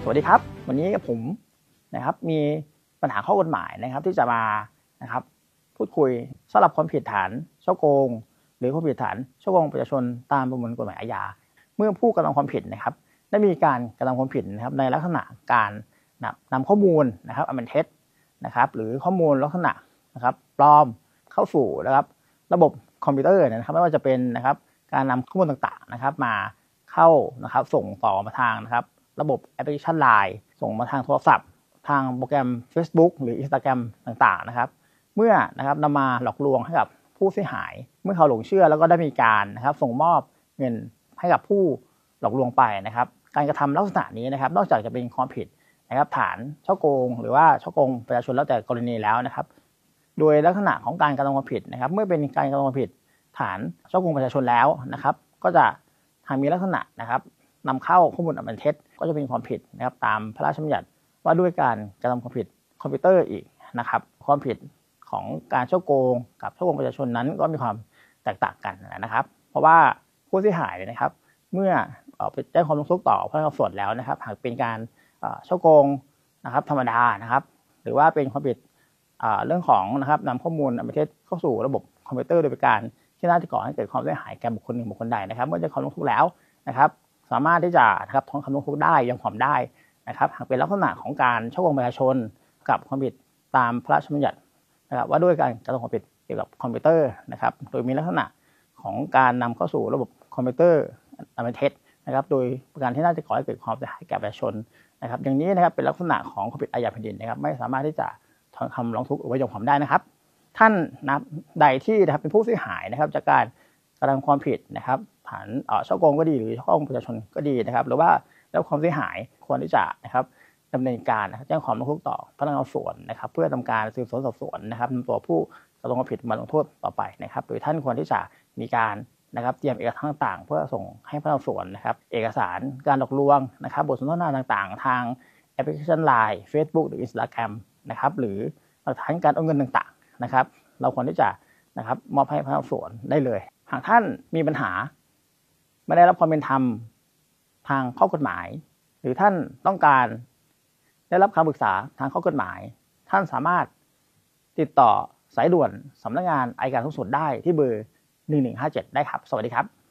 สวัสดีครับวันนี้กับผมนะครับมีปัญหาข้อกฎหมายนะครับที่จะมานะครับพูดคุยสำหรับความผิดฐานฉ้อโกงหรือความผิดฐานฉ้อโกงประชาชนตามประมวลกฎหมายอาญาเมื่อผู้กระทำความผิดนะครับได้มีการกระทำความผิดนะครับในลักษณะการนำข้อมูลนะครับอันเป็นเท็จนะครับหรือข้อมูลลักษณะนะครับปลอมเข้าสู่นะครับระบบคอมพิวเตอร์นะครับไม่ว่าจะเป็นนะครับการนำข้อมูลต่างๆนะครับมาเข้านะครับส่งต่อมาทางนะครับระบบแอปพลิเคชัน LINE ส่งมาทางโทรศัพท์ทางโปรแกรม Facebook หรือ Instagram ต่างๆนะครับเมื่อนะครับนำมาหลอกลวงให้กับผู้เสียหายเมื่อเขาหลงเชื่อแล้วก็ได้มีการนะครับส่งมอบเงินให้กับผู้หลอกลวงไปนะครับการกระทำลักษณะนี้นะครับนอกจากจะเป็นความผิดนะครับฐานฉ้อโกงหรือว่าฉ้อโกงประชาชนแล้วแต่กรณีแล้วนะครับโดยลักษณะของการกระทำความผิดนะครับเมื่อเป็นการกระทำความผิดฐานฉ้อโกงประชาชนแล้วนะครับก็จะมีลักษณะนะครับนำเข้าข้อมูลอันเป็นเท็จก็จะเป็นความผิดนะครับตามพระราชบัญญัติว่าด้วยการกระทำความผิดคอมพิวเตอร์อีกนะครับความผิดของการฉ้อโกงกับฉ้อโกงประชาชนนั้นก็มีความแตกต่างกันนะครับเพราะว่าผู้เสียหายนะครับเมื่อไปแจ้งความร้องทุกข์ต่อพนักงานสอบสวนแล้วนะครับหากเป็นการฉ้อโกงนะครับธรรมดานะครับหรือว่าเป็นความผิดเรื่องของนะครับนำข้อมูลอันเป็นเท็จเข้าสู่ระบบคอมพิวเตอร์โดยเป็นการที่น่าจะก่อให้เกิดความเสียหายแก่บุคคลหนึ่งบุคคลใดนะครับเมื่อแจ้งความร้องทุกข์แล้วนะครับสามารถที่จะนะครับท้องคำร้องทุกข์ได้ยอมความได้นะครับหากเป็นลักษณะของการฉ้อโกงประชาชนกับความผิดตามพระราชบัญญัตินะครับว่าด้วยการกระทำความผิดเกี่ยวกับคอมพิวเตอร์นะครับโดยมีลักษณะของการนำเข้าสู่ระบบคอมพิวเตอร์อันเป็นเท็จนะครับโดยประการที่น่าจะก่อให้เกิดความเสียหายแก่ประชาชนนะครับอย่างนี้นะครับเป็นลักษณะของความผิดอาญาแผ่นดินนะครับไม่สามารถที่จะถอนคำร้องทุกข์หรือว่ายอมความได้นะครับท่านนะครับใดที่นะครับเป็นผู้เสียหายนะครับจากการกระทำความผิดนะครับฐานฉ้อโกงก็ดีหรือฉ้อโกงประชาชนก็ดีนะครับหรือว่าแล้วความเสียหายควรที่จะนะครับดำเนินการแจ้งความร้องทุกข์ต่อพนักงานสอบสวนนะครับเพื่อทำการสืบสวนสอบสวนนะครับนำตัวผู้กระทำความผิดมาลงโทษต่อไปนะครับโดยท่านควรที่จะมีการนะครับเตรียมเอกสารต่างๆเพื่อส่งให้พนักงานสอบสวนนะครับเอกสารการหลอกลวงนะครับบทสนทนาต่างๆทางแอปพลิเคชัน LINE Facebook หรือ Instagram นะครับหรือหลักฐานการโอนเงินต่างๆนะครับเราควรที่จะนะครับมอบให้พนักงานสอบสวนได้เลยหากท่านมีปัญหาไม่ได้รับความเป็นธรรมทางข้อกฎหมายหรือท่านต้องการได้รับคำปรึกษาทางข้อกฎหมายท่านสามารถติดต่อสายด่วนสำนักงานอัยการสูงสุดได้ที่เบอร์1157ได้ครับสวัสดีครับ